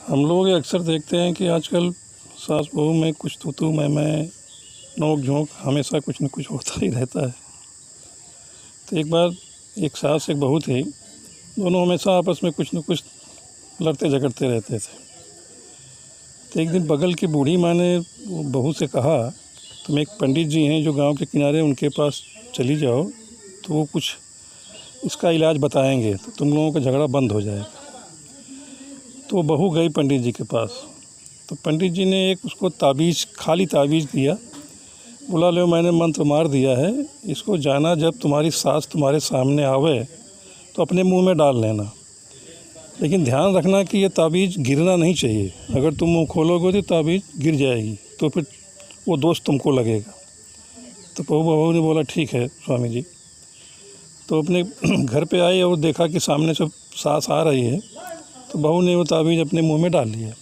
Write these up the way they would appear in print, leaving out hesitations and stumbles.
हम लोग अक्सर देखते हैं कि आजकल सास बहू में कुछ तू मैं नोक झोंक हमेशा कुछ न कुछ होता ही रहता है। तो एक बार एक सास एक बहू थी, दोनों हमेशा आपस में कुछ न कुछ लड़ते झगड़ते रहते थे। तो एक दिन बगल की बूढ़ी माँ ने बहू से कहा, तुम एक पंडित जी हैं जो गांव के किनारे, उनके पास चली जाओ तो वो कुछ इसका इलाज बताएंगे तो तुम लोगों का झगड़ा बंद हो जाएगा। तो बहू गई पंडित जी के पास। तो पंडित जी ने एक उसको ताबीज़, खाली ताबीज़ दिया। बोला, लो मैंने मंत्र मार दिया है, इसको जाना जब तुम्हारी सास तुम्हारे सामने आवे तो अपने मुंह में डाल लेना, लेकिन ध्यान रखना कि ये ताबीज़ गिरना नहीं चाहिए। अगर तुम मुँह खोलोगे तो ताबीज़ गिर जाएगी तो फिर वो दोष तुमको लगेगा। तो बहू ने बोला, ठीक है स्वामी जी। तो अपने घर पे आई और देखा कि सामने से सास आ रही है, तो बहू ने वो ताबीज़ अपने मुंह में डाल लिया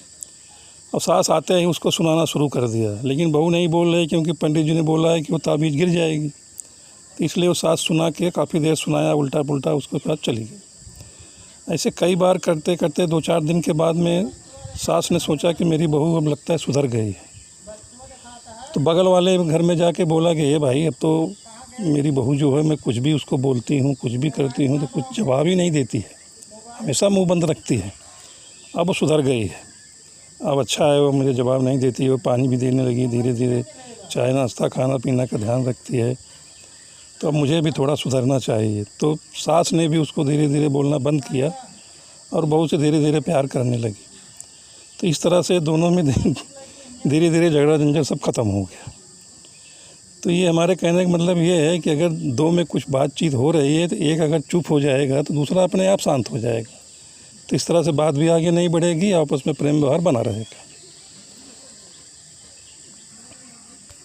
और सास आते ही उसको सुनाना शुरू कर दिया। लेकिन बहू नहीं बोल रही क्योंकि पंडित जी ने बोला है कि वो ताबीज़ गिर जाएगी। तो इसलिए वो सास सुना के काफ़ी देर सुनाया, उल्टा पुल्टा, उसके बाद चली गई। ऐसे कई बार करते करते 2-4 दिन के बाद में सास ने सोचा कि मेरी बहू अब लगता है सुधर गई है। तो बगल वाले घर में जाके बोला कि ये भाई, अब तो मेरी बहू जो है, मैं कुछ भी उसको बोलती हूँ, कुछ भी करती हूँ तो कुछ जवाब ही नहीं देती है, हमेशा मुंह बंद रखती है। अब वो सुधर गई है, अब अच्छा है, वो मुझे जवाब नहीं देती है, वो पानी भी देने लगी, धीरे धीरे चाय नाश्ता खाना पीना का ध्यान रखती है। तो अब मुझे भी थोड़ा सुधरना चाहिए। तो सास ने भी उसको धीरे धीरे बोलना बंद किया और बहू से धीरे धीरे प्यार करने लगी। तो इस तरह से दोनों में धीरे धीरे झगड़ा झंझट सब ख़त्म हो गया। तो ये हमारे कहने का मतलब ये है कि अगर दो में कुछ बातचीत हो रही है तो एक अगर चुप हो जाएगा तो दूसरा अपने आप शांत हो जाएगा। तो इस तरह से बात भी आगे नहीं बढ़ेगी, आपस में प्रेम व्यवहार बना रहेगा।